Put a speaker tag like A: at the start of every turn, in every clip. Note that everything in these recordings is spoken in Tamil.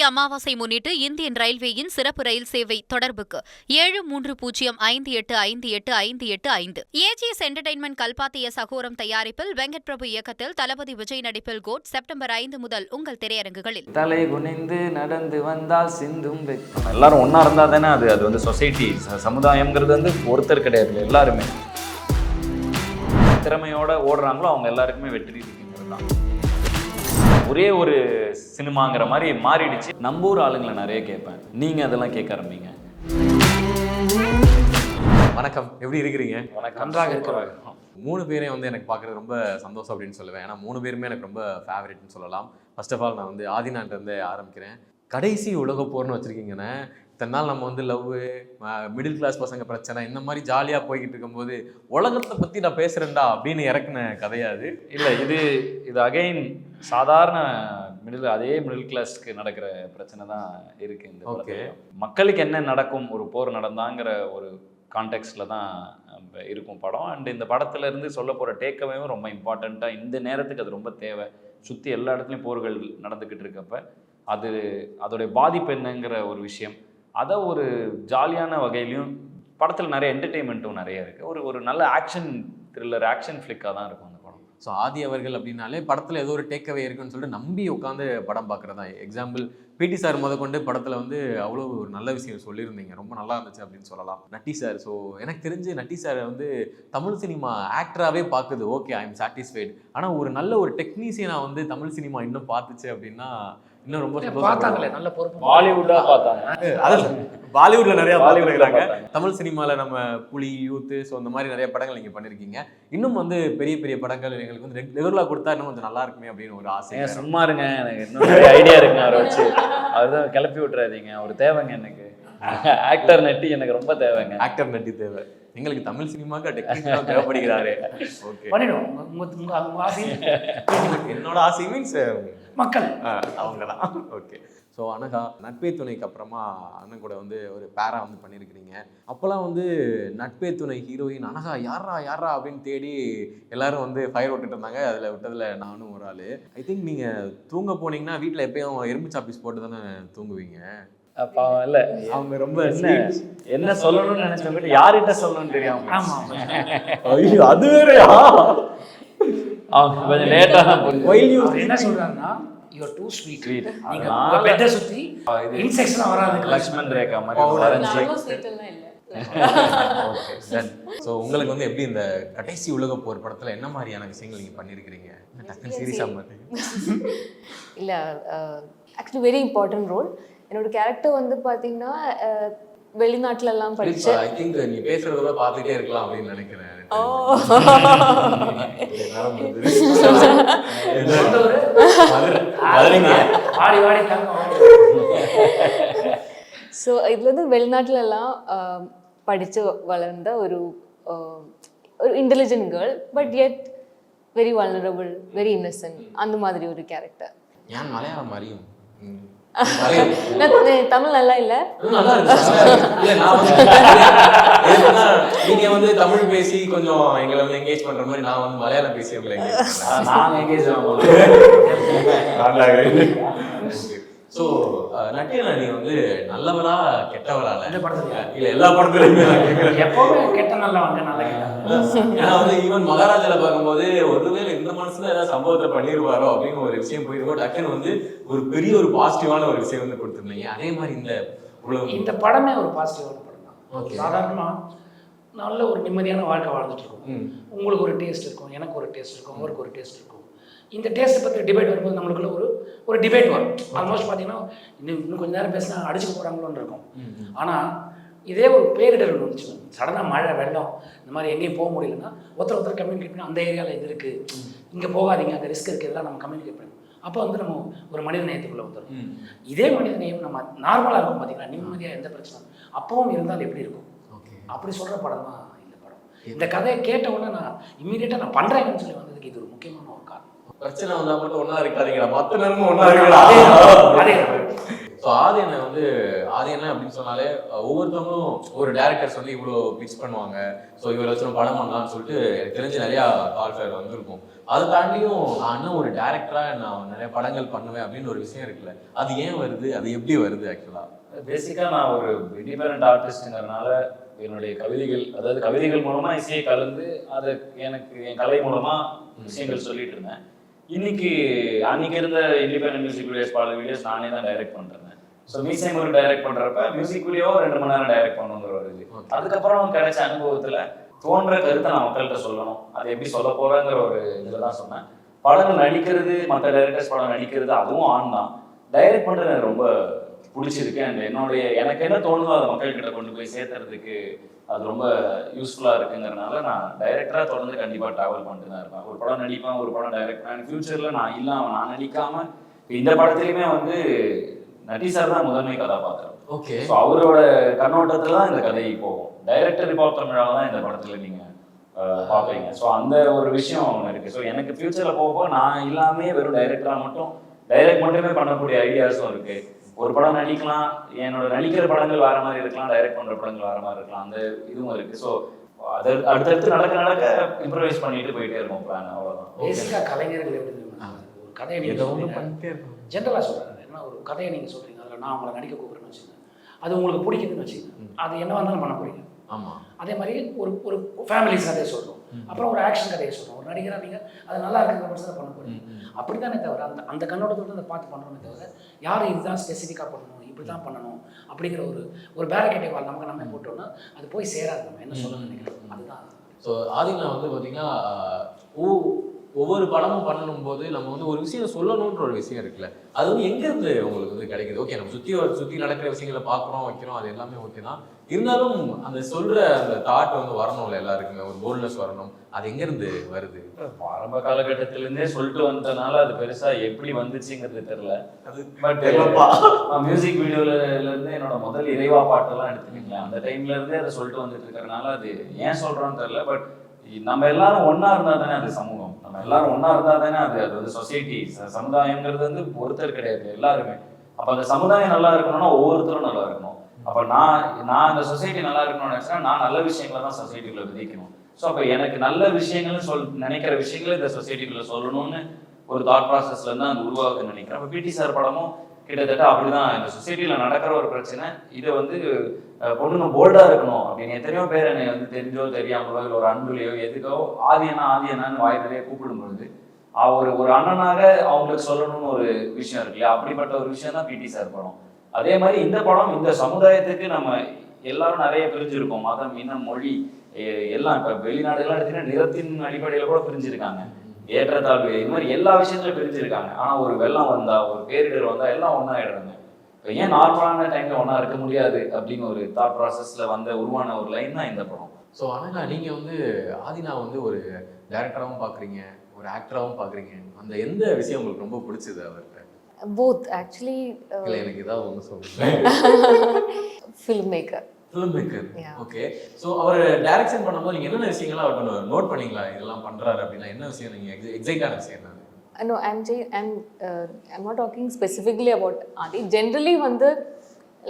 A: அமாவாசை முன்னிட்டு இந்தியன் ரயில்வேயின் சிறப்பு ரயில் சேவை தொடர்புக்கு 7305858555. ஏஜிஎஸ் என்டர்டைன்மெண்ட் கல்பாத்திய சகோரம் தயாரிப்பில் வெங்கட் பிரபு இயக்கத்தில் தளபதி விஜய் நடிப்பில் கோட் செப்டம்பர் 5 முதல் உங்கள் திரையரங்குகளில்.
B: தலை குனிந்து நடந்து வந்தால் சிந்தும் எல்லாரும் ஒன்னா இருந்தா தானே அது வந்து சொசைட்டி சமுதாயம்ங்கிறது வந்து ஒருத்தர் கிடையாது, எல்லாருமே திறமையோட ஓடுறாங்களோ அவங்க எல்லாருக்குமே வெற்றி இருக்குங்கிறது தான். ஒரே ஒரு சினிமாங்கிற மாதிரி மாறிடுச்சு. நம்ம ஊர் ஆளுங்களை நிறைய கேட்பேன், நீங்க அதெல்லாம் கேட்க ஆரம்பிங்க.
C: வணக்கம், எப்படி இருக்கிறீங்க?
B: வணக்கம், நன்றாக இருக்கிறாங்க.
C: 3 பேரையும் வந்து எனக்கு பார்க்குறது ரொம்ப சந்தோஷம் அப்படின்னு சொல்லுவேன். ஏன்னா 3 பேருமே எனக்கு ரொம்ப ஃபேவரட்னு சொல்லலாம். ஃபர்ஸ்ட் ஆஃப் ஆல் நான் வந்து ஆதினான்ட்டு ஆரம்பிக்கிறேன். கடைசி உலக போர்னு வச்சுருக்கீங்கண்ணே. இத்தனை நாள் நம்ம வந்து லவ், மிடில் கிளாஸ் பசங்க பிரச்சனை இந்த மாதிரி ஜாலியாக போய்கிட்டு இருக்கும்போது உலகத்தை பற்றி நான் பேசுகிறேன்டா அப்படின்னு இறக்குன கதையாது
B: இல்லை. இது அகைன் சாதாரண அதே மிடில் கிளாஸ்க்கு நடக்கிற பிரச்சனை தான் இருக்கு இந்த படத்துல. மக்களுக்கு என்ன நடக்கும் ஒரு போர் நடந்தாங்கிற ஒரு கான்டெக்ட்ல தான் இருக்கும் படம். அண்ட் இந்த படத்துல இருந்து சொல்ல போற டேக்அவேவும் ரொம்ப இம்பார்ட்டண்ட்டா இந்த நேரத்துக்கு அது ரொம்ப தேவை. சுற்றி எல்லா இடத்துலையும் போர்கள் நடந்துக்கிட்டு இருக்கப்ப அதோடைய பாதிப்பு என்னங்கிற ஒரு விஷயம், அதை ஒரு ஜாலியான வகையிலையும் படத்தில் நிறைய என்டர்டெயின்மெண்ட்டும் நிறைய இருக்குது. ஒரு நல்ல ஆக்ஷன் த்ரில்லர், ஆக்ஷன் ஃப்ளிக்காக தான் இருக்கும் அந்த படம்.
C: ஸோ ஆதி அவர்கள் அப்படின்னாலே படத்தில் ஏதோ ஒரு டேக்அவே இருக்குன்னு சொல்லிட்டு நம்பி உட்காந்து படம் பார்க்குறதா. எக்ஸாம்பிள் பிடி சார் முதற்கொண்டு படத்தில் வந்து அவ்வளோ ஒரு நல்ல விஷயம் சொல்லியிருந்தீங்க, ரொம்ப நல்லா இருந்துச்சு அப்படின்னு சொல்லலாம். நட்டி சார், ஸோ எனக்கு தெரிஞ்சு நட்டி சார் வந்து தமிழ் சினிமா ஆக்டராகவே பார்க்குது, ஓகே ஐ எம் சாட்டிஸ்ஃபைடு. ஆனால் ஒரு நல்ல ஒரு டெக்னீஷியனாக வந்து தமிழ் சினிமா இன்னும் பார்த்துச்சு அப்படின்னா இன்னும் ரொம்ப
D: பார்த்தாங்களே, நல்ல பொறுப்பு.
B: பாலிவுட்டா பார்த்தாங்க,
C: அதில் பாலிவுட்ல நிறைய பாலிவுட்றாங்க. தமிழ் சினிமாவில் நம்ம புலி, யூத்து, ஸோ அந்த மாதிரி நிறைய படங்கள் நீங்கள் பண்ணியிருக்கீங்க. இன்னும் வந்து பெரிய பெரிய படங்கள் எங்களுக்கு வந்து ரெகுலராக கொடுத்தா இன்னும் கொஞ்சம் நல்லா இருக்குமே அப்படின்னு ஒரு ஆசை.
B: சும்மா இருங்க, எனக்கு இன்னும் நிறைய ஐடியா இருக்குங்க. அவரை வச்சு அதுதான் கிளப்பி விட்டுறாதீங்க. அவர் தேவைங்க எனக்கு. ஆக்டர் நட்டி எனக்கு ரொம்ப தேவைங்க.
C: ஆக்டர் நட்டி தேவை எங்களுக்கு. தமிழ் சினிமாவுக்கு டெக்னிக்கலாக தேவைப்படுகிறாரு. ஓகே,
D: பண்ணிடுவோம்.
C: என்னோட ஆசை மீன்ஸ்
D: மக்கள்
C: அவங்க தான். ஓகே, ஸோ அனகா நட்பே துணைக்கு அப்புறமா அண்ணன் கூட வந்து ஒரு பேரா வந்து பண்ணியிருக்கிறீங்க. அப்போல்லாம் வந்து நட்பே துணை ஹீரோயின் அனகா யாரா அப்படின்னு தேடி எல்லாரும் வந்து ஃபயர் விட்டுட்டு இருந்தாங்க. அதில் விட்டதில் நானும் ஒரு ஆள். ஐ திங்க் நீங்கள் தூங்க போனீங்கன்னா வீட்டில் எப்பயும் எறும்பு சாப்பீஸ் போட்டு தானே தூங்குவீங்க.
B: அப்பா இல்ல, அவங்க ரொம்ப என்ன சொல்லணும்னு நினைச்சவங்க யார்கிட்ட சொல்லணும்னு தெரியாம.
D: ஆமா,
C: ஐயோ அது வேறயா?
B: கொஞ்சம் லேட்டா
D: என்ன சொல்றாங்கன்னா you are too sweet. நீங்க உங்க பெட்ட சுத்தி இன்செக்ஷன் வராது.
B: லக்ஷ்மன் ரேகா மாதிரி வரஞ்சு.
C: Okay done. சோ உங்களுக்கு வந்து எப்படி இந்த கடைசி உலக போர் படத்துல என்ன மாதிரியான விஷயங்கள் நீங்க பண்ணிருக்கீங்க? டக்குனு சீரியஸா மாட்டீங்க.
E: இல்ல, ஆக்சுவலி வெரி இம்பார்ட்டன்ட் ரோல். என்னோட கேரக்டர் வந்து பாத்தீங்கன்னா வெளிநாட்டுல எல்லாம் படிச்சு
C: ஐ திங்க் நீ பேசுறத பார்த்துட்டே இருக்கலாம் அப்படின்னு நினைக்கிறேன்.
E: ஸோ இதுல வந்து வெளிநாட்டுல எல்லாம் படிச்சு வளர்ந்த ஒரு intelligent girl, but yet very vulnerable, very Innocent, அந்த மாதிரி ஒரு கேரக்டர்.
C: ஏன் மலையாளம் மாதிரியும்
E: தமிழ் நல்லா இல்ல,
C: நல்லா இருக்கு. நீங்க வந்து தமிழ் பேசி கொஞ்சம் எங்களை வந்து என்கேஜ் பண்ற மாதிரி நான் வந்து மலையாளம் பேசி உங்களை என்கேஜ் ஸோ நட்டியனா நீ வந்து நல்லவளா கெட்டவளா? இல்ல எல்லா படத்துலயுமே
D: எப்பவுமே கெட்ட நல்லா வந்து நல்லா கெட்ட.
C: ஏன்னா வந்து ஈவன் மகாராஜால பார்க்கும்போது ஒருவேளை இந்த மனசுல ஏதாவது சம்பவத்தை பண்ணிருவாரோ அப்படின்னு ஒரு விஷயம் போயிருக்கோம். டக்குன்னு வந்து ஒரு பெரிய ஒரு பாசிட்டிவான ஒரு விஷயம் வந்து கொடுத்துருந்தீங்க. அதே மாதிரி
D: இந்த படமே ஒரு பாசிட்டிவான படம் தான். சாதாரணமா நல்ல ஒரு நிம்மதியான வாழ்க்கை வாழ்ந்துட்டு இருக்கோம். உங்களுக்கு ஒரு டேஸ்ட் இருக்கும், எனக்கு ஒரு டேஸ்ட் இருக்கும், அவருக்கு ஒரு டேஸ்ட் இருக்கும். இந்த டேஸ்ட்டை பற்றி டிபேட் வரும்போது நம்மளுக்குள்ள ஒரு டிபேட் வரும். ஆல்மோஸ்ட் பார்த்தீங்கன்னா இன்னும் கொஞ்சம் நேரம் பேசினா அடிச்சுக்க போகிறாங்களோன்னு இருக்கும். ஆனால் இதே ஒரு பேரிடர் வந்துச்சு, சடனாக மழை, வெள்ளம், இந்த மாதிரி எங்கேயும் போக முடியலன்னா ஒருத்தர் கம்யூனிகேட் பண்ணி அந்த ஏரியாவில் இது இருக்குது, இங்கே போகாதீங்க, அங்கே ரிஸ்க் இருக்குது, இதெல்லாம் நம்ம கம்யூனிகேட் பண்ணணும். அப்போ வந்து நம்ம ஒரு மனித நேயத்துக்குள்ளே வந்துடும். இதே மனித நேயம் நம்ம நார்மலாக இருக்கும் பார்த்தீங்கன்னா, நிம்மதியாக எந்த பிரச்சனை அப்பவும் இருந்தால் எப்படி இருக்கும், அப்படி சொல்கிற படம் தான் இந்த படம். இந்த கதையை கேட்ட உடனே நான் இம்மீடியட்டாக நான் பண்ணுறேன்னு சொல்லி வந்ததுக்கு இது ஒரு முக்கியமான ஒரு காரணம்.
C: பிரச்சனை வந்தா மட்டும் ஒன்னா இருக்காதீங்களா, மத்த நேரமும் ஒன்னா இருக்கா. ஸோ ஆதி என்ன வந்து என்ன அப்படின்னு சொன்னாலே ஒவ்வொருத்தவங்களும் ஒரு டேரக்டர்ஸ் வந்து இவ்வளோ பிச் பண்ணுவாங்க, ஸோ இவரை வச்சு நம்ம படம் பண்ணலாம்னு சொல்லிட்டு எனக்கு தெரிஞ்சு நிறையா கால் ஃபேர் வந்திருக்கும். அதை தாண்டியும் நான் இன்னும் ஒரு டேரக்டராக நான் நிறைய படங்கள் பண்ணுவேன் அப்படின்னு ஒரு விஷயம் இருக்குல்ல, அது ஏன் வருது, அது எப்படி வருது? ஆக்சுவலாக
B: பேசிக்காக நான் ஒரு இண்டிபெண்டன்ட் ஆர்டிஸ்ட்டுங்கிறதுனால என்னுடைய கவிதைகள், அதாவது கவிதைகள் மூலமாக இசையை கலந்து அதை எனக்கு என் கலை மூலமாக விஷயங்கள் சொல்லிட்டு இருந்தேன். அன்னைக்கு இருந்த இண்டிபெண்டன்ட் மியூசிக் வீடியோஸ், பல வீடியோஸ் நானே தான் டைரக்ட் பண்ணுறேன். ஸோ மியூசியம் ஒரு டைரக்ட் பண்ணுறப்ப மியூசிக் வீடியோ 2 மணி நேரம் டைரக்ட் பண்ணணுங்கிற ஒரு இது. அதுக்கப்புறம் கிடைச்ச அனுபவத்தில் தோன்ற கருத்தை நான் மக்கள்கிட்ட சொல்லணும், அது எப்படி சொல்ல போகிறேங்கிற ஒரு இதில் தான் சொன்னேன். படங்கள் நடிக்கிறது, மற்ற டைரக்டர்ஸ் படம் நடிக்கிறது அதுவும் ஆன் தான். டைரக்ட் பண்ணுறது எனக்கு ரொம்ப பிடிச்சிருக்கு. அண்ட் எனக்கு என்ன தோணுதோ அதை மக்கள்கிட்ட கொண்டு போய் சேர்த்துறதுக்கு அது ரொம்ப யூஸ்ஃபுல்லாக இருக்குங்கிறனால நான் டைரக்டராக தொடர்ந்து கண்டிப்பாக ட்ராவல் பண்ணிட்டு தான் இருப்பேன். ஒரு படம் நடிப்பேன், ஒரு படம் டைரக்ட் பண்ணேன். ஃபியூச்சரில் நான் நடிக்காமல் இந்த படத்துலையுமே வந்து நட்டி சார் தான் முதன்மை கதாபாத்திரம்.
C: ஓகே.
B: ஸோ அவரோட கண்ணோட்டத்தில் தான் இந்த கதை போகும். டைரக்டர் ரிப்போர்ட் தமிழாக தான் இந்த படத்தில் நீங்கள் பார்ப்பீங்க. ஸோ அந்த ஒரு விஷயம் ஒன்று இருக்குது. ஸோ எனக்கு ஃபியூச்சரில் போக நான் இல்லாமல் வெறும் டைரக்டராக டைரக்ட் மட்டுமே பண்ணக்கூடிய ஐடியாஸும் இருக்குது. ஒரு படம் நடிக்கலாம், என்னோட நடிக்கிற படங்கள் வேற மாதிரி இருக்கலாம், டைரக்ட் பண்ற படங்கள் வேற மாதிரி இருக்கலாம், அந்த இதுவும் இருக்கு. ஸோ அது அடுத்தடுத்து நடக்க இம்ப்ரவைஸ் பண்ணிட்டு போயிட்டே இருக்கும் பிளான். அவ்வளோதான்.
D: பேசிக்காக கலைஞர்கள் எப்படி ஒரு கதையை நீங்கள் ஜென்ரலாக சொல்கிறாங்க. ஏன்னா ஒரு கதையை நீங்கள் சொல்கிறீங்க, அதில் நான் உங்களை நடிக்க கூப்பிட்றேன்னு வச்சுக்கோங்க, அது உங்களுக்கு பிடிக்குதுன்னு வச்சுக்கோங்க, அது என்ன வந்தாலும் பண்ண பிடிக்கும்.
C: ஆமாம்.
D: அதே மாதிரி ஒரு ஃபேமிலிஸ் கதையை சொல்கிறோம், அப்புறம் ஒரு ஆக்ஷன் கதையை சொல்கிறோம், ஒரு நடிகராக நீங்கள் அது நல்லா இருக்கிற பட்சத்தில் பண்ண போகிறீங்க. அப்படி தானே தவிர அந்த கண்ணோட்டத்தோடு அதை பார்த்து பண்ணுறோமே தவிர யாரும் இதுதான் ஸ்பெசிஃபிக்காக பண்ணணும், இப்படி தான் பண்ணணும் அப்படிங்கிற ஒரு பேரிகேட்டை நமக்கு நம்ம போட்டோம்னா அது போய் சேராது. நம்ம என்ன சொல்ல நினைக்கிறோம் அதுதான்.
C: ஸோ ஆதினா வந்து பார்த்தீங்கன்னா ஒவ்வொரு படமும் பண்ணணும் போது நம்ம வந்து ஒரு விஷயம் சொல்லணுன்ற ஒரு விஷயம் இருக்குல்ல, அது வந்து எங்கேருந்து உங்களுக்கு வந்து கிடைக்குது? ஓகே, நம்ம சுற்றி நடக்கிற விஷயங்களை பார்க்குறோம், வைக்கிறோம், அது எல்லாமே ஓகே தான். இருந்தாலும் அந்த சொல்கிற அந்த தாட் வந்து வரணும்ல, எல்லாருக்குமே ஒரு போல்ட்னஸ் வரணும். அது எங்கேருந்து வருது?
B: ஆரம்ப காலகட்டத்திலேருந்தே சொல்லிட்டு வந்ததுனால அது பெருசாக எப்படி வந்துச்சுங்கிறது தெரியல.
C: அது
B: பட் மியூசிக் வீடியோலேருந்து என்னோட முதல் இறைவா பாட்டெல்லாம் எடுத்துக்கிங்களேன், அந்த டைம்லேருந்தே அதை சொல்லிட்டு வந்துட்டு இருக்கிறனால அது ஏன் சொல்கிறோன்னு தெரியல. பட் நம்ம எல்லாரும் ஒன்றா இருந்தால் தானே அது சமூகம், நம்ம எல்லாரும் ஒன்றா இருந்தால் தானே அது வந்து சொசைட்டி, சமுதாயங்கிறது வந்து ஒருத்தர் கிடையாது, எல்லாருமே. அப்போ அந்த சமுதாயம் நல்லா இருக்கணும்னா ஒவ்வொருத்தரும் நல்லா இருக்கணும். அப்போ நான் அந்த சொசைட்டி நல்லா இருக்கணும்னு நினச்சா நான் நல்ல விஷயங்களை தான் சொசைட்டிக்குள்ள விதிக்கணும். ஸோ அப்போ எனக்கு நல்ல விஷயங்கள் நினைக்கிற விஷயங்களை இந்த சொசைட்டிக்குள்ள சொல்லணும்னு ஒரு தாட் ப்ராசஸ்லேருந்து அந்த உருவாகுதுன்னு நினைக்கிறேன். அப்போ பிடி சார் படமும் கிட்டத்தட்ட அப்படிதான். இந்த சொசைட்டியில் நடக்கிற ஒரு பிரச்சனை, இதை வந்து பொண்ணுங்க போல்டாக இருக்கணும் அப்படின்னு எத்தனையோ பேர் என்னை வந்து தெரிஞ்சோ தெரியாமலோ இல்லை ஒரு அன்புலையோ எதுக்கோ ஆதியனான்னு வாய் நிறைய கூப்பிடும்பொழுது ஒரு அண்ணனாக அவங்களுக்கு சொல்லணும்னு ஒரு விஷயம் இருக்கு இல்லையா, அப்படிப்பட்ட ஒரு விஷயம் தான் பிடி சார் படம். அதே மாதிரி இந்த படம் இந்த சமுதாயத்துக்கு நம்ம எல்லாரும் நிறைய பிரிஞ்சிருக்கோம், மதம், இனம், மொழி எல்லாம். இப்போ வெளிநாடுகள்லாம் எடுத்தீங்கன்னா நிறத்தின் அடிப்படையில் கூட பிரிஞ்சிருக்காங்க, ஏற்றத்தாழ்வு இது மாதிரி எல்லா விஷயத்துலையும் பிரிஞ்சிருக்காங்க. ஆனால் ஒரு வெள்ளம் வந்தா, ஒரு பேரிடர் வந்தா எல்லாம் ஒன்றா ஆயிடுறாங்க. இப்போ ஏன் நார்மலான டைம்ல ஒன்றா இருக்க முடியாது அப்படின்னு ஒரு தாட் ப்ராசஸ்ல உருவான ஒரு லைன் தான் இந்த படம்.
C: ஸோ ஆனால் நீங்கள் வந்து ஆதினா வந்து ஒரு டைரக்டராகவும் பார்க்குறீங்க, ஒரு ஆக்டராகவும் பார்க்குறீங்க, அந்த எந்த விஷயம் உங்களுக்கு ரொம்ப பிடிச்சது அவர்கிட்ட?
E: Both actually.
C: இல்லை, எனக்கு ஏதாவது ஒன்று சொல்லுங்கள்.
E: Filmmaker.
C: ஓகே. ஸோ அவர் டைரக்ஷன் பண்ணும்போது நீங்கள் என்னென்ன விஷயங்கள்லாம் அவர்கிட்ட நோட் பண்ணீங்களா, இதெல்லாம் பண்ணுறாரு அப்படின்னா என்ன விஷயம் நீங்கள் எக்ஸைட்டான விஷயம் என்ன?
E: No, I'm not talking specifically about Adi. Generally,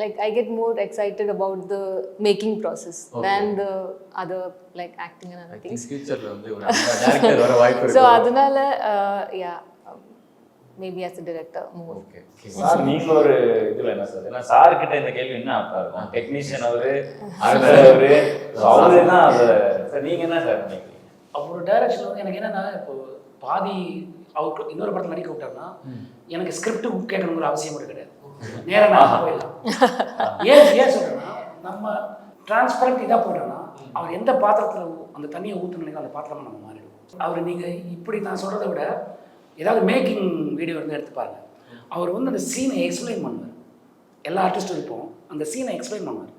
E: like I get more excited about the making process than the other like acting and other things.
C: Future-ல வந்து ஒரு director வர வாய்ப்பு இருக்கு.
E: So அதனால yeah, maybe as a director more.
C: Okay.
B: Sir நீங்க ஒரு இதுல என்ன சார், ஏன்னா சார் கிட்ட இந்த கேள்வி என்ன அப்பா இருக்கும், டெக்னீஷியன் அவரு என்ன சார், நீங்க என்ன சார் நினைக்கிறீங்க?
D: அவரோட டைரக்ஷன் வந்து எனக்கு என்னன்னா, இப்போ பாதி அவருக்கு இன்னொரு படத்தில் நடிக்க விட்டாருன்னா எனக்கு ஸ்கிரிப்ட் கேட்கணுங்கிற அவசியம் கூட கிடையாது, நேராக நான் போயிடலாம். ஏன் சொல்றேன்னா, நம்ம டிரான்ஸ்பரண்ட் இதாக போட்டோம்னா அவர் எந்த பாத்திரத்தில் அந்த தண்ணியை ஊற்றுனீங்க அந்த பாத்திரமா நம்ம மாறிடும். அவர் நீங்கள் இப்படி நான் சொல்கிறத விட ஏதாவது மேக்கிங் வீடியோ வந்து எடுத்து பாருங்க, அவர் வந்து அந்த சீனை எக்ஸ்பிளைன் பண்ணுவார். எல்லா ஆர்டிஸ்டும் இருப்போம், அந்த சீனை எக்ஸ்பிளைன் பண்ணுவார்,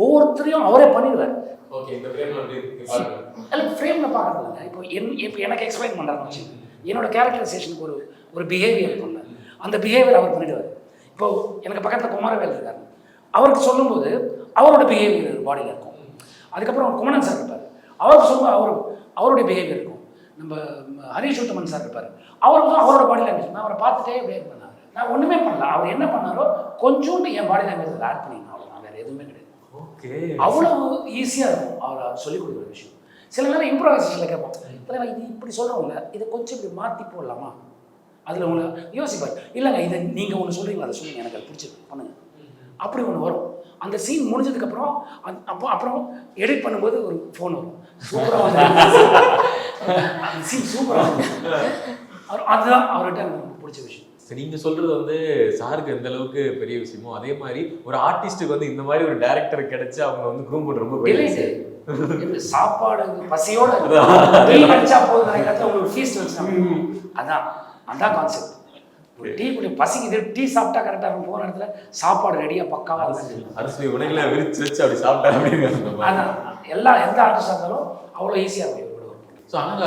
D: ஒவ்வொருத்தரையும் அவரே பண்ணிடுவார். ஃப்ரேமில் பார்க்குறதில்ல. இப்போ எனக்கு எக்ஸ்பிளைன் பண்ணுறாருன்னு வச்சுக்கோங்க, என்னோட கேரக்டரைசேஷனுக்கு ஒரு பிஹேவியர் இருக்கும்ல, அந்த பிஹேவியர் அவர் பண்ணிடுவார். இப்போது எனக்கு பக்கத்தில் குமாரவேல் இருக்கார், அவருக்கு சொல்லும்போது அவரோட பிஹேவியர் பாடியில் இருக்கும். அதுக்கப்புறம் குமணன் சார் இருப்பார், அவருக்கு சொல்லும்போது அவருடைய பிஹேவியர் இருக்கும். நம்ம ஹரிஷ் உத்தமன் சார் இருப்பார், அவருக்கு அவரோட பாடி லாங்குவேஜ் அவரை பார்த்துட்டே பிஹேவ் பண்ணார். நான் ஒன்றுமே பண்ணல. அவர் என்ன பண்ணாரோ கொஞ்சோண்டு என் பாடி லாங்குவேஜ் ஆட் பண்ணிங்க, அவ்வளோதான், வேறு எதுவுமே கிடையாது.
C: ஓகே,
D: அவ்வளோ ஈஸியாக இருக்கும் அவர் சொல்லிக் கொடுக்குற விஷயம். சில நேரம் இம்ப்ரோவைசேஷனில் கேட்போம், தலைவா இது இப்படி சொல்கிறோம்ல, இதை கொஞ்சம் இப்படி மாற்றி போடலாமா, அதில் உங்களை யோசிப்பார். இல்லைங்க இதை நீங்கள் ஒன்று சொல்கிறீங்களா, அதை சொல்லுங்கள், எனக்கு அது பிடிச்சிருக்கு, பண்ணுங்கள், அப்படி ஒன்று வரும். அந்த சீன் முடிஞ்சதுக்கப்புறம் அப்புறம் எடிட் பண்ணும்போது ஒரு ஃபோன் வரும், சூப்பராக வந்து அந்த சீன் சூப்பராக அதுதான் அவர்கிட்ட எனக்கு பிடிச்ச விஷயம்.
C: சரி, நீங்க சொல்றது வந்து சாருக்கு எந்த அளவுக்கு பெரிய விஷயமோ அதே மாதிரி ஒரு ஆர்டிஸ்ட்டுக்கு வந்து இந்த மாதிரி ஒரு டைரக்டர் கிடைச்சு அவங்க வந்து க்ரூம் பண்ற ரொம்ப பெரிய விஷயம்.
D: சாப்பாடு பசியோட டீ அடிச்சா போதும் நினைக்கிறத உங்களுக்கு ஃபீஸ்ட் வச்சுருக்காங்க. அதான் கான்செப்ட். ஒரு டீ குடி பசிக்குது, டீ சாப்பிட்டா கரெக்டாக இருக்கும், போன இடத்துல சாப்பாடு ரெடியாக பக்காவாக இருக்கும்,
C: அரிசி உணவுல விரிச்சு வச்சு அப்படி சாப்பிட்டா அப்படின்னு.
D: அதான் எந்த ஆர்டிஸ்டாக இருந்தாலும் அவ்வளோ ஈஸியாக இருக்கும்.
C: ஸோ அதனால்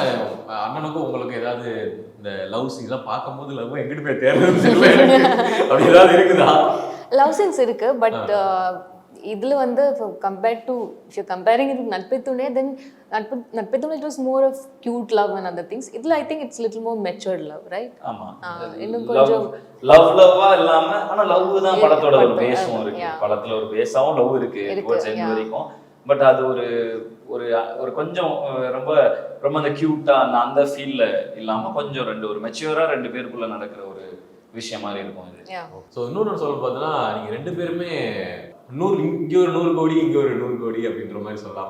C: அண்ணனுக்கும் உங்களுக்கு ஏதாவது இந்த லவ் சீன்லாம் பார்க்கும்போது லவ் எங்கிட்டு போய் தேர்வு அப்படி ஏதாவது இருக்குதா?
E: லவ் சீன்ஸ் இருக்கு, பட் இதில் வந்து compared to if you comparing it Natpe Thunai, then Natpe Thunai it was more of cute love and other things. இதில் I think it's little more matured love, right?
B: ஆமா,
E: இன்னும் கொஞ்சம்
B: லவ்வா இல்லாம, ஆனா லவ் தான் படத்தோட ஒரு பேஸும் இருக்கு. படத்துல ஒரு பேஸாவும் லவ் இருக்கு டுவர்ட்ஸ் எண்ட் வரைக்கும். பட் அது ஒரு ஒரு ஒரு கொஞ்சம் ரொம்ப ரொம்ப அந்த கியூட்டா அந்த ஃபீல்ல இல்லாம கொஞ்சம் ஒரு மெச்சூரா ரெண்டு பேருக்குள்ள நடக்கிற ஒரு விஷயம் மாதிரி இருக்கும் இது.
C: ஸோ இன்னொன்று சொல்ல பார்த்தீங்கன்னா நீங்க ரெண்டு பேருமே 100 இங்க ஒரு 100 கோடி இங்க ஒரு 100 கோடி அப்படின்ற மாதிரி சொல்லலாம்.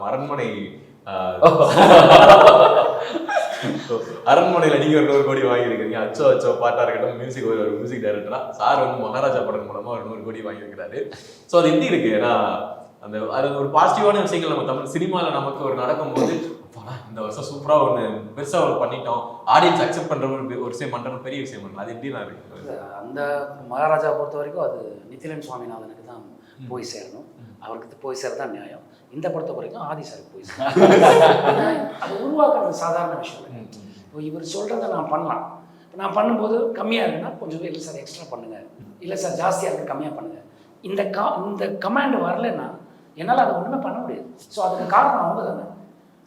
C: அரண்மனையில நீங்க ஒரு 100 கோடி வாங்கியிருக்கீங்க. அச்சோ பாட்டா இருக்கட்டும், மியூசிக் டைரக்டரா சார் வந்து மகாராஜா படம் மூலமா ஒரு 100 கோடி வாங்கியிருக்கிறாரு. ஸோ அது எப்படி இருக்கு? ஏன்னா அது ஒரு பாசிட்டிவான விஷயங்கள் நம்ம தமிழ் சினிமாவில் நமக்கு ஒரு நடக்கும்போது இந்த வருஷம் சூப்பராக ஒன்று பெருசாக ஒன்று பண்ணிட்டோம், ஆடியன்ஸ் அக்செப்ட் பண்ணுற ஒரு விஷயம் பண்ணுறது பெரிய விஷயம் பண்ணலாம். அது எப்படிலாம் இருக்கு?
D: அந்த மகாராஜா பொறுத்த வரைக்கும் அது நித்திலன் சுவாமிநாதனுக்கு தான் போய் சேரணும், அவருக்கு போய் சேரதான் நியாயம். இந்த படத்தை வரைக்கும் ஆதி சாருக்கு போய் சேரணும். அது உருவாக்குறது சாதாரண விஷயம் இல்லை. இப்போ இவர் சொல்கிறத நான் பண்ணலாம், இப்போ நான் பண்ணும்போது கம்மியாக இருக்குன்னா கொஞ்சம் இல்லை சார் எக்ஸ்ட்ரா பண்ணுங்கள், இல்லை சார் ஜாஸ்தியாக இருக்குது கம்மியாக பண்ணுங்கள். இந்த கமாண்ட் வரலைன்னா என்னால் அதை ஒன்றுமே பண்ண முடியாது. ஸோ அதுக்கு காரணம் அவங்க தானே.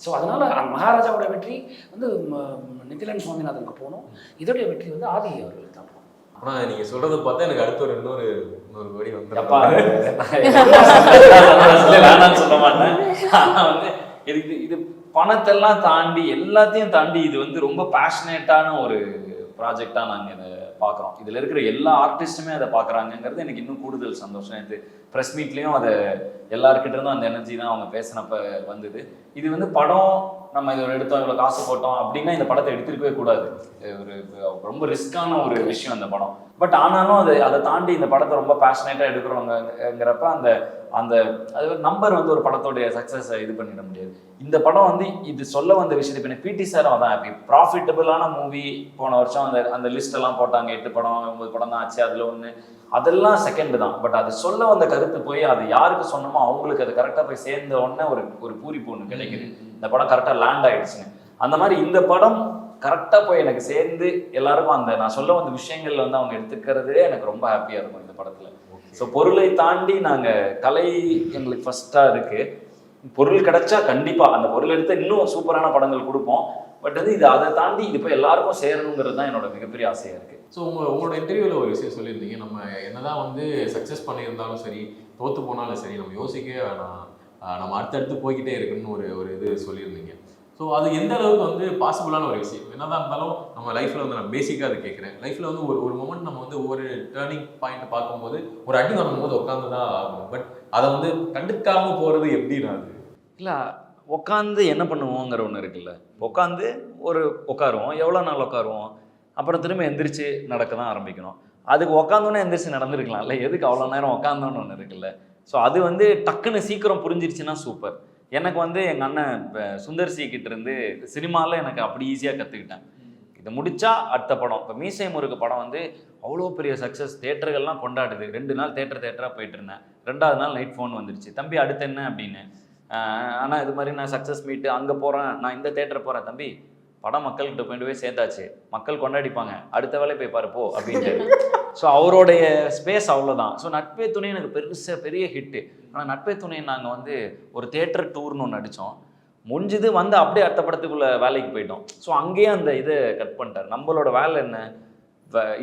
D: ஸோ அதனால் அந்த மகாராஜாவோட வெற்றி வந்து நித்திலன் சுவாமிநாதனுக்கு போகணும், இதோடைய வெற்றி வந்து ஆதி அவர்களுக்கு தான் போகணும்.
C: ஆனால் நீங்கள் சொல்கிறத பார்த்தா எனக்கு அடுத்த ஒரு 100 கோடி
B: வேணான்னு சொல்ல மாட்டேன். வந்து இது பணத்தெல்லாம் தாண்டி எல்லாத்தையும் தாண்டி இது வந்து ரொம்ப பேஷனேட்டான ஒரு ப்ராஜெக்டாக நாங்கள் இதை பார்க்குறோம். இதில் இருக்கிற எல்லா ஆர்டிஸ்ட்டுமே அதை பார்க்குறாங்கங்கிறது எனக்கு இன்னும் கூடுதல் சந்தோஷம். இது ப்ரெஸ் மீட்லேயும் அதை எல்லாருக்கிட்ட இருந்தும் அந்த எனர்ஜி தான் அவங்க பேசினப்ப வந்தது. இது வந்து படம் நம்ம இதை எடுத்தோம், இவ்வளோ காசு போட்டோம் அப்படின்னா இந்த படத்தை எடுத்துருக்கவே கூடாது. ஒரு ரொம்ப ரிஸ்கான ஒரு விஷயம் அந்த படம். பட் ஆனாலும் அதை தாண்டி இந்த படத்தை ரொம்ப பேஷனேட்டாக எடுக்கிறவங்கிறப்ப அந்த அது ஒரு நம்பர் வந்து ஒரு படத்தோடைய சக்ஸஸை இது பண்ணிட முடியாது. இந்த படம் வந்து இது சொல்ல வந்த விஷயத்தை இப்போ பிடி சாரும் அதான் ஹாப்பி. ப்ராஃபிட்டபிளான மூவி போன வருஷம் அந்த லிஸ்டெல்லாம் போட்டாங்க, 8 படம் 9 படம் தான் ஆச்சு, அதில் ஒன்று அதெல்லாம் செகண்ட் தான். பட் அது சொல்ல வந்த கருத்து போய் அது யாருக்கு சொன்னமோ அவங்களுக்கு அது கரெக்டாக போய் சேர்ந்த உடனே ஒரு பூரிப்பு ஒன்று கிடைக்குது. இந்த படம் கரெக்டாக லேண்ட் ஆகிடுச்சுங்க. அந்த மாதிரி இந்த படம் கரெக்டாக போய் எனக்கு சேர்ந்து எல்லாருக்கும் அந்த நான் சொல்ல வந்த விஷயங்கள்ல வந்து அவங்க எடுத்துக்கிறதே எனக்கு ரொம்ப ஹாப்பியாக இருக்கும் இந்த படத்தில். ஸோ பொருளை தாண்டி நாங்கள் கலை எங்களுக்கு ஃபஸ்ட்டாக இருக்குது. பொருள் கிடைச்சா கண்டிப்பாக அந்த பொருள் எடுத்து இன்னும் சூப்பரான படங்கள் கொடுப்போம். பட் வந்து இது அதை தாண்டி இது போய் எல்லாருக்கும் சேரணுங்கிறது தான் என்னோட மிகப்பெரிய ஆசையாக இருக்குது.
C: ஸோ உங்களோட இன்டர்வியூவில் ஒரு விஷயம் சொல்லியிருந்தீங்க, நம்ம என்னதான் வந்து சக்ஸஸ் பண்ணியிருந்தாலும் சரி, தோற்று போனாலும் சரி, நம்ம யோசிக்கவே வேணாம், நம்ம அடுத்தடுத்து போய்கிட்டே இருக்குன்னு ஒரு இது சொல்லியிருந்தீங்க. ஸோ அது எந்த அளவுக்கு வந்து பாசிபிளான ஒரு விஷயம்? என்னதான் இருந்தாலும் நம்ம லைஃப்பில் வந்து நான் பேசிக்காக அதை கேட்குறேன். லைஃப்பில் வந்து ஒரு மொமெண்ட் நம்ம வந்து ஒவ்வொரு டேர்னிங் பாயிண்ட் பார்க்கும்போது ஒரு அடி வரும்போது உட்காந்து தான் ஆகும். பட் அதை வந்து கண்டுக்காமல் போகிறது எப்படின்னா அது
B: இல்லை, உட்காந்து என்ன பண்ணுவோங்கிற ஒன்று இருக்குல்ல. உட்காந்து உட்காருவோம், எவ்வளோ நாள் உட்காருவோம், அப்புறம் திரும்ப எந்திரிச்சு நடக்க தான் ஆரம்பிக்கணும். அதுக்கு உட்காந்தோன்னே எந்திரிச்சு நடந்துருக்கலாம் இல்லை, எதுக்கு அவ்வளோ நேரம் உட்காந்தோன்னு ஒன்று இருக்குல்ல. ஸோ அது வந்து டக்குன்னு சீக்கிரம் புரிஞ்சிருச்சுன்னா சூப்பர். எனக்கு வந்து எங்கள் அண்ணன் இப்போ சுந்தர் சி கிட்ட இருந்து சினிமாவில் எனக்கு அப்படி ஈஸியாக கற்றுக்கிட்டேன். இதை முடித்தா அடுத்த படம். இப்போ மீசை முருகு படம் வந்து அவ்வளோ பெரிய சக்ஸஸ், தேட்டர்கள்லாம் கொண்டாடுது. 2 நாள் தேட்டராக போயிட்டு இருந்தேன். 2வது நாள் நைட் ஃபோன் வந்துருச்சு, தம்பி அடுத்து என்ன அப்படின்னு. ஆனால் இது மாதிரி நான் சக்ஸஸ் மீட்டு அங்கே போகிறேன், நான் இந்த தேட்டர் போகிறேன், தம்பி படம் மக்கள்கிட்ட போய் சேர்த்தாச்சு, மக்கள் கொண்டாடிப்பாங்க, அடுத்த வேலை போய் பாருப்போ அப்படின்ட்டு. ஸோ அவருடைய ஸ்பேஸ் அவ்வளோதான். ஸோ நட்பே துணை எனக்கு பெரிய ஹிட்டு. ஆனால் நட்பே துணை நாங்கள் வந்து ஒரு தேட்டர் டூர்னு ஒன்று அடித்தோம், முடிஞ்சது வந்து அப்படியே அடுத்த படத்துக்குள்ளே வேலைக்கு போயிட்டோம். ஸோ அங்கேயே அந்த இதை கட் பண்ணிட்டார். நம்மளோட வேலை என்ன,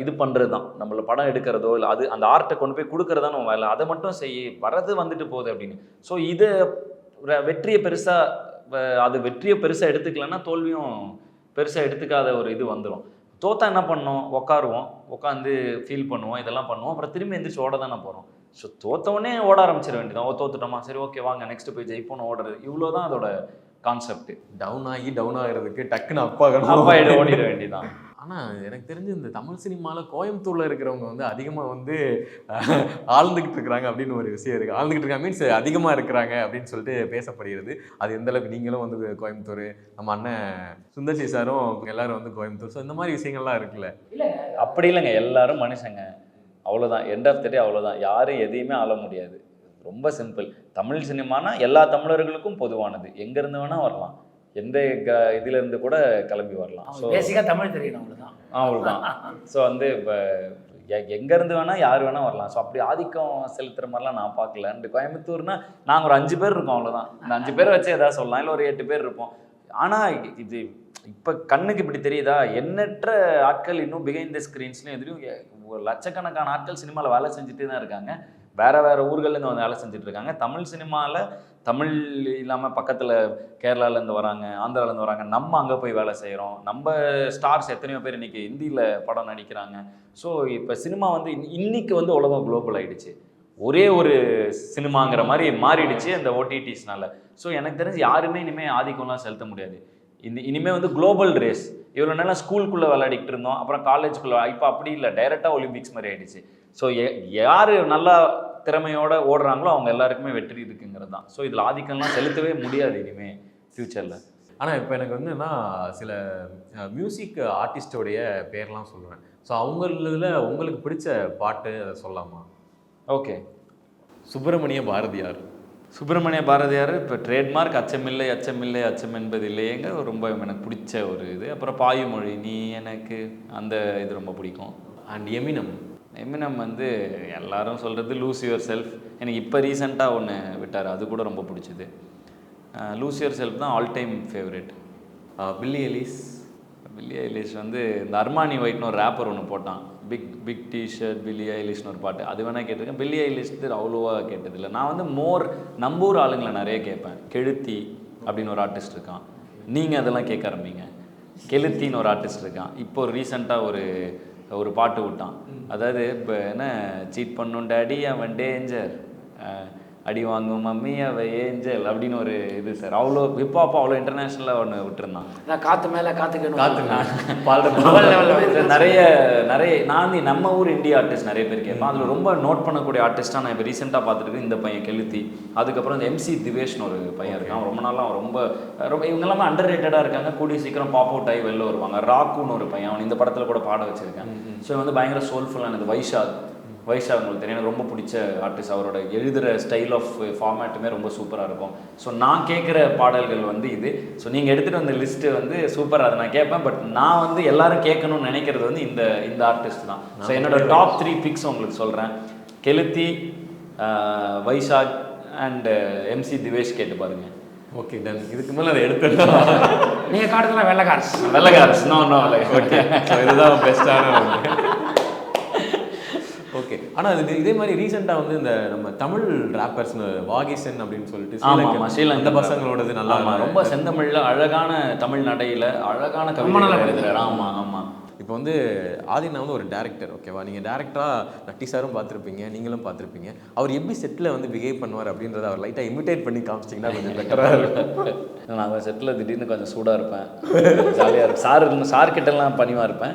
B: இது பண்ணுறது தான், நம்மள படம் எடுக்கிறதோ இல்லை அது அந்த ஆர்ட்டை கொண்டு போய் கொடுக்கறதா நம்ம வேலை, அதை மட்டும் செய்ய வரது வந்துட்டு போகுது அப்படின்னு. ஸோ இதை வெற்றியை பெருசாக அது வெற்றியை பெருசாக எடுத்துக்கலன்னா தோல்வியும் பெருசாக எடுத்துக்காத ஒரு இது வந்துடும். தோத்தா என்ன பண்ணோம், உட்காருவோம், உட்காந்து ஃபீல் பண்ணுவோம், இதெல்லாம் பண்ணுவோம், அப்புறம் திரும்பி எந்திரிச்சு ஓட தானே போகிறோம். ஸோ தோத்தவொடனே ஓட ஆரம்பிச்சிட வேண்டியதான். தோத்துட்டோமா, சரி ஓகே வாங்க நெக்ஸ்ட் போய் ஜெயிப்போன்னு ஓடுறது, இவ்வளோ தான் அதோட கான்செப்ட்.
C: டவுன் ஆகிறதுக்கு டக்குன்னு அப்பாயிட
B: ஓடிட வேண்டியதான்.
C: ஆனால் எனக்கு தெரிஞ்சு இந்த தமிழ் சினிமாவில் கோயம்புத்தூரில் இருக்கிறவங்க வந்து அதிகமாக வந்து ஆழ்ந்துக்கிட்டு இருக்கிறாங்க அப்படின்னு ஒரு விஷயம் இருக்குது. ஆழ்ந்துக்கிட்டு இருக்காங்க மீன்ஸ் அதிகமாக இருக்கிறாங்க அப்படின்னு சொல்லிட்டு பேசப்படுகிறது. அது எந்தளவுக்கு நீங்களும் வந்து கோயம்புத்தூர், நம்ம அண்ணன் சுந்தர்சி சாரும் எல்லாரும் வந்து கோயம்புத்தூர், ஸோ இந்த மாதிரி விஷயங்கள்லாம் இருக்குல்ல?
D: இல்லை
B: அப்படி இல்லைங்க, எல்லாரும் மனுஷங்க, அவ்வளோதான், எண்ட் ஆஃப் த டே அவ்வளோதான். யாரும் எதையுமே ஆள முடியாது. ரொம்ப சிம்பிள். தமிழ் சினிமானா எல்லா தமிழர்களுக்கும் பொதுவானது, எங்கேருந்து வேணால் வரலாம், எந்த இதிலேருந்து கூட கிளம்பி வரலாம். ஸோ
D: பேசிக்காக தமிழ் தெரியணும் அவ்வளோதான்.
B: அவ்வளோதான். ஸோ வந்து இப்போ எங்கேருந்து வேணால் யார் வேணால் வரலாம். ஸோ அப்படி ஆதிக்கம் செலுத்துகிற மாதிரிலாம் நான் பார்க்கல. இந்த கோயம்புத்தூர்னா நாங்கள் ஒரு 5 பேர் இருக்கோம், அவ்வளோதான். இந்த 5 பேரை வச்சு எதாவது சொல்லலாம், இல்லை ஒரு 8 பேர் இருப்போம். ஆனால் இது இப்போ கண்ணுக்கு இப்படி தெரியுதா, எண்ணற்ற ஆட்கள் இன்னும் பிஹைண்ட் த ஸ்க்ரீன்ஸ்லையும் எதுலையும் ஒரு லட்சக்கணக்கான ஆட்கள் சினிமாவில் வேலை செஞ்சுட்டு தான் இருக்காங்க. வேறு ஊர்கள்லேருந்து வந்து வேலை செஞ்சுட்டு இருக்காங்க. தமிழ் சினிமாவில் தமிழ் இல்லாமல் பக்கத்தில் கேரளாலேருந்து வராங்க, ஆந்திராலேருந்து வராங்க, நம்ம அங்கே போய் வேலை செய்கிறோம். நம்ம ஸ்டார்ஸ் எத்தனையோ பேர் இன்றைக்கி ஹிந்தியில் படம் நடிக்கிறாங்க. ஸோ இப்போ சினிமா வந்து இன்றைக்கி வந்து உலகம் குளோபல் ஆகிடுச்சு, ஒரே ஒரு சினிமாங்கிற மாதிரி மாறிடுச்சு அந்த ஓடிடிஸ்னால. ஸோ எனக்கு தெரிஞ்சு யாருமே இனிமேல் ஆதிக்கம்லாம் செலுத்த முடியாது. இனிமேல் வந்து குளோபல் ரேஸ். இவ்வளோ நேரம் ஸ்கூலுக்குள்ளே விளையாடிக்கிட்டு இருந்தோம், அப்புறம் காலேஜுக்குள்ளே, இப்போ அப்படி இல்லை, டைரெக்டாக ஒலிம்பிக்ஸ் மாதிரி ஆகிடுச்சு. ஸோ யார் நல்லா திறமையோடு ஓடுறாங்களோ அவங்க எல்லாருக்குமே வெற்றி இருக்குங்கிறது தான். ஸோ இதில் ஆதிக்கம்லாம் செலுத்தவே முடியாது இனிமேல் ஃப்யூச்சரில்.
C: ஆனால் இப்போ எனக்கு வந்து நான் சில மியூசிக் ஆர்டிஸ்டோடைய பேர்லாம் சொல்லுவேன். ஸோ அவங்களில் உங்களுக்கு பிடிச்ச பாட்டு அதை சொல்லலாமா?
B: ஓகே.
C: சுப்பிரமணிய பாரதியார்.
B: சுப்பிரமணிய பாரதியார் இப்போ ட்ரேட்மார்க் அச்சமில்லை அச்சமில்லை அச்சம் என்பது இல்லையேங்க ரொம்ப எனக்கு பிடிச்ச ஒரு இது. அப்புறம் பாயுமொழி நீ எனக்கு, அந்த இது ரொம்ப பிடிக்கும்.
C: அண்ட் எமினம்
B: வந்து எல்லாரும் சொல்கிறது லூஸ் யுவர் செல்ஃப். எனக்கு இப்போ ரீசெண்டாக ஒன்று விட்டார், அது கூட ரொம்ப பிடிச்சிது. லூஸ் யுவர் செல்ஃப் தான் ஆல் டைம் ஃபேவரட்.
C: பில்லி
B: எலிஷ் வந்து இந்த அர்மானி ஒயிட்னு ஒரு ரேப்பர் ஒன்று போட்டான், பிக் டிஷர்ட் பில்லி எலிஷ்னு ஒரு பாட்டு, அது வேணால் கேட்டிருக்கேன். பில்லி எலிஷ் அவ்வளோவா கேட்டதில்லை. நான் வந்து நம்பூர் ஆளுங்களை நிறைய கேட்பேன். கெழுத்தி அப்படின்னு ஒரு ஆர்டிஸ்ட் இருக்கான், நீங்கள் அதெல்லாம் கேட்க ஆரம்பிங்க. கெழுத்தின்னு ஒரு ஆர்டிஸ்ட் இருக்கான், இப்போ ஒரு ரீசெண்டாக ஒரு பாட்டு விட்டான். அதாவது இப்போ என்ன, சீட் பண்ணும் டேடி அவன் டேஞ்சர், அடி வாங்கும் மம்மி அவ ஏஞ்சல் அப்படின்னு ஒரு இது சார். அவ்வளோ ஹிப்ஹாப் அவ்வளோ இன்டர்நேஷ்னலாக ஒன்று விட்டுருந்தான்.
D: காற்று மேலே காற்றுக்கு
B: நிறைய நான் நம்ம ஊர் இந்திய ஆர்டிஸ்ட் நிறைய பேர் கேட்பேன். அதில் ரொம்ப நோட் பண்ணக்கூடிய ஆர்டிஸ்ட்டாக நான் இப்போ ரீசெண்டாக பார்த்துருக்கேன் இந்த பையன் கெழுத்தி. அதுக்கப்புறம் இந்த MC திவேஷ்னு ஒரு பையன் இருக்கான், ரொம்ப நாளாக ரொம்ப இவங்க எல்லாமே அண்டர் ரேட்டடாக இருக்காங்க, கூடிய சீக்கிரம் பாப் அவுட் ஆகி வெளில வருவாங்க. ராக்குன்னு ஒரு பையன், அவன் இந்த படத்தில் கூட பாட வச்சிருக்கேன். ஸோ வந்து பயங்கர சோல்ஃபுல்லானது. வைஷாக் உங்களுக்கு தெரியும், எனக்கு ரொம்ப பிடிச்ச ஆர்டிஸ்ட். அவரோட எழுதுகிற ஸ்டைல் ஆஃப் ஃபார்மேட்டுமே ரொம்ப சூப்பராக இருக்கும். ஸோ நான் கேட்குற பாடல்கள் வந்து இது. ஸோ நீங்கள் எடுத்துகிட்டு வந்த லிஸ்ட்டு வந்து சூப்பர், அதை நான் கேட்பேன். பட் நான் வந்து எல்லாரும் கேட்கணும்னு நினைக்கிறது வந்து இந்த ஆர்டிஸ்ட் தான். ஸோ என்னோட டாப் 3 பிக்ஸ் உங்களுக்கு சொல்கிறேன். கெழுத்தி, வைஷாக் அண்ட் MC திவேஷ் கேட்டு பாருங்கள்.
C: Okay done. இதுக்கு மேலே அதை எடுத்துடலாம்.
D: நீங்கள் காட்டுறதுலாம்
B: வெள்ளக்காரஸ் நோ
C: ஓகே. ஸோ இதுதான் பெஸ்ட்டான ஓகே. ஆனால் இதே மாதிரி ரீசெண்டாக வந்து இந்த நம்ம தமிழ் ராப்பர்ஸ்னு வாகிசன் அப்படின்னு சொல்லிட்டு அந்த பசங்களோடது நல்லா
B: ரொம்ப செந்தமிழில் அழகான தமிழ் நடையில் அழகான கவிதை எழுதுறாரு. ஆமாம்.
C: இப்போ வந்து ஆதினா வந்து ஒரு டேரக்டர், ஓகேவா? நீங்கள் டேரக்டராக நட்டி சாரும் பார்த்துருப்பீங்க, நீங்களும் பார்த்துருப்பீங்க. அவர் எப்படி செட்டில் வந்து பிஹேவ் பண்ணுவார் அப்படின்றத அவர் லைட்டாக இமிட்டேட் பண்ணி காமிச்சிட்டிங்கன்னா கொஞ்சம் பெட்டராக இருக்கும்.
B: நான் செட்டில் திடீர்னு கொஞ்சம் சூடாக இருப்பேன், ஜாலியாக இருக்கும். சார்கிட்டலாம் பணிவாக இருப்பேன்.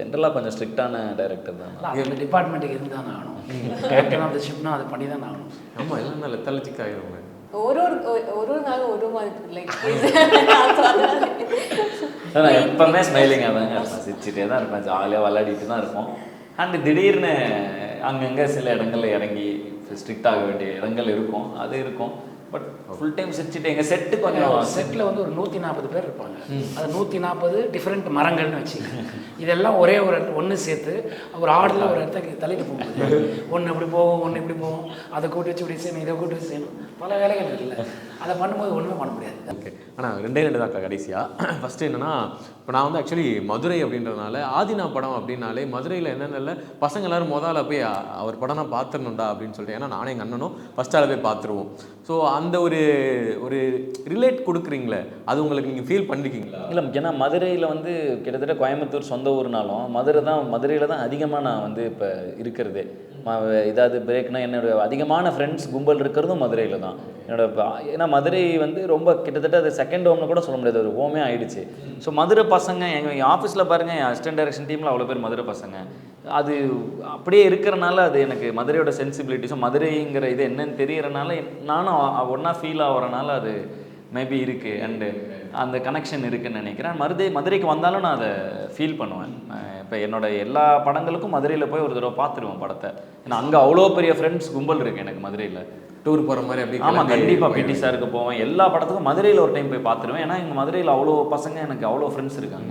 B: ஜென்ரலாக கொஞ்சம் ஸ்ட்ரிக்டான டைரக்டர் தான்.
D: அந்த டிபார்ட்மெண்ட்டுக்கு இருந்து தான் ஆகணும். கேப்டன் ஆஃப் தி ஷிப்னா அது பண்ணி தான் ஆகணும்.
C: ஆமாம், எல்லாம் லெத்தாலஜிக் ஆகிடும்.
E: ஒரு நாள் ஒரு மாதிரி லைக்
B: நான் எப்பவுமே ஸ்மைலிங்காக தாங்க இருப்பேன், சிரிச்சுட்டே தான் இருப்பேன், ஜாலியாக விளையாடிட்டு தான் இருப்போம். அண்டு திடீர்னு அங்கங்கே சில இடங்களில் இறங்கி ஸ்ட்ரிக்ட் ஆக வேண்டிய இடங்கள் இருக்கும், அது இருக்கும். பட் ஃபுல் டைம் சிரிச்சுட்டு எங்கள் செட்டு கொஞ்சம்
D: செட்டில் வந்து ஒரு 140 பேர் இருப்பாங்க. அது 140 டிஃப்ரெண்ட் மரங்கள்னு வச்சு இதெல்லாம் ஒரே ஒரு ஒன்று சேர்த்து ஒரு ஆர்டரில் ஒரு இடத்துக்கு தள்ளிட்டு போகும்போது ஒன்று இப்படி போகும், ஒன்று இப்படி போகும், அதை கூட்டி வச்சு இப்படி செய்யணும், இதை கூட்டி வச்சு செய்யணும், பல வேலைகள் இருக்குல்ல. அதை பண்ணும்போது ஒன்றுமே பண்ண முடியாது.
C: ஓகே, ஆனால் 2 தான் கடைசியாக. ஃபஸ்ட்டு என்னென்னா, இப்போ நான் வந்து ஆக்சுவலி மதுரை அப்படின்றதுனால ஆதினா படம் அப்படின்னாலே மதுரையில் என்னென்ன பசங்க எல்லாரும் முதல்ல போய் அவர் படம் நான் பார்த்துடணுண்டா அப்படின்னு சொல்லிட்டு, ஏன்னா நானே எங்கள் அண்ணனும் ஃபஸ்ட்டால் போய் பார்த்துருவோம். ஸோ அந்த ஒரு ரிலேட் கொடுக்குறீங்களே, அது உங்களுக்கு நீங்கள் ஃபீல் பண்ணிருக்கீங்களா?
B: இல்லை, ஏன்னா மதுரையில் வந்து கிட்டத்தட்ட கோயம்புத்தூர் சொந்த ஊர்னாலும் மதுரையில் தான் அதிகமாக நான் வந்து இப்போ இருக்கிறது. ஏதாவது பிரேக்னா என்னோட அதிகமான ஃப்ரெண்ட்ஸ் கும்பல் இருக்கிறதும் மதுரையில் தான். ஏன்னா மதுரை வந்து ரொம்ப கிட்டத்தட்ட அது செகண்ட் ஹோம்னு கூட சொல்ல முடியாது, ஒரு ஹோமே ஆயிடுச்சு. ஸோ மதுரை பசங்க எங்கள் ஆஃபீஸில் பாருங்கள், என் அசிஸ்டன்ட் டைரக்ஷன் டீமில் அவ்வளோ பேர் மதுரை பசங்க. அது அப்படியே இருக்கிறனால அது எனக்கு மதுரையோட சென்சிபிலிட்டிஸும் மதுரைங்கிற இது என்னன்னு தெரியறனால நானும் ஒன்றா ஃபீல் ஆகிறனால அது மேபி இருக்குது. அண்டு அந்த கனெக்ஷன் இருக்குதுன்னு நினைக்கிறேன். மதுரைக்கு வந்தாலும் நான் அதை ஃபீல் பண்ணுவேன். இப்போ என்னோட எல்லா படங்களுக்கும் மதுரையில் போய் ஒரு தடவை பார்த்துருவேன் படத்தை. ஏன்னா அங்கே அவ்வளோ பெரிய ஃப்ரெண்ட்ஸ் கும்பல் இருக்குது எனக்கு மதுரையில்.
C: டூர் போகிற மாதிரி அப்படி?
B: ஆமாம், கண்டிப்பாக பிடி சாருக்கு போவேன். எல்லா படத்துக்கும் மதுரையில் ஒரு டைம் போய் பார்த்துருவேன். ஏன்னா எங்கள் மதுரையில் அவ்வளோ பசங்க, எனக்கு அவ்வளோ ஃப்ரெண்ட்ஸ் இருக்காங்க.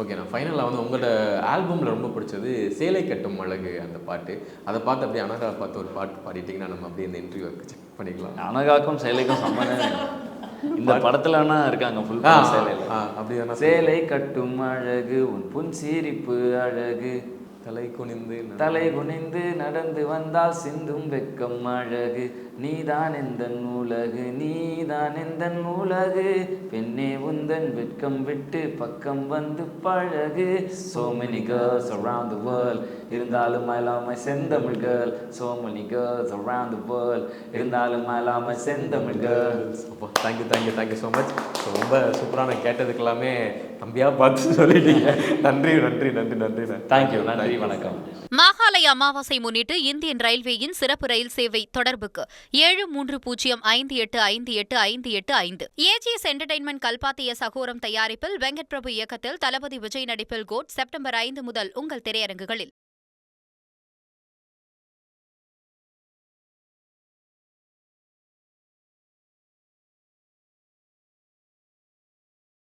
C: ஓகே, நான் ஃபைனலாக வந்து உங்களோட ஆல்பமில் ரொம்ப பிடிச்சது சேலை கட்டும் அழகு அந்த பாட்டு. அதை பார்த்து அப்படியே அனகா பார்த்து ஒரு பாட்டு பாடிட்டிங்கன்னா நம்ம அப்படியே இந்த இன்டர்வியூ செக் பண்ணிக்கலாம்.
B: அனகாக்கும் சேலைக்கும் சம்மந்தம் இந்த படத்துல வேணா இருக்காங்க ஃபுல் சேலையில்.
C: அப்படி
B: சேலை கட்டும் அழகு உன் புன் சிரிப்பு அழகு, தலை குனிந்து நடந்து வந்தால் சிந்தும் வெக்கம் அழகு, நீதான் எந்தன் உலகு, நீதான் எந்தன் உலகு, பெண்ணே உந்தன் வெட்கம் விட்டு பக்கம் வந்து பழகு. So many girls around the world, இருந்தாலும் I love my செந்தமிழ் girl. So many girls around the world, இருந்தாலும் I love my செந்தமிழ் girl.
C: Thank you so much. So ரொம்ப சூப்பரான கேட்டதுக்கு எல்லாமே தம்பியாக பார்த்து சொல்லிட்டீங்க. நன்றி.
B: தேங்க்யூ, நன்றி, வணக்கம்.
A: மகாலய அமாவாசை முன்னிட்டு இந்தியன் ரயில்வேயின் சிறப்பு ரயில் சேவை தொடர்புக்கு 7305858555. ஏஜிஎஸ் என்டர்டெயின்மெண்ட் கல்பாத்திய சகோரம் தயாரிப்பில் வெங்கட் பிரபு இயக்கத்தில் தளபதி விஜய் நடிப்பில் கோட் செப்டம்பர் 5 முதல் உங்கள் திரையரங்குகளில்.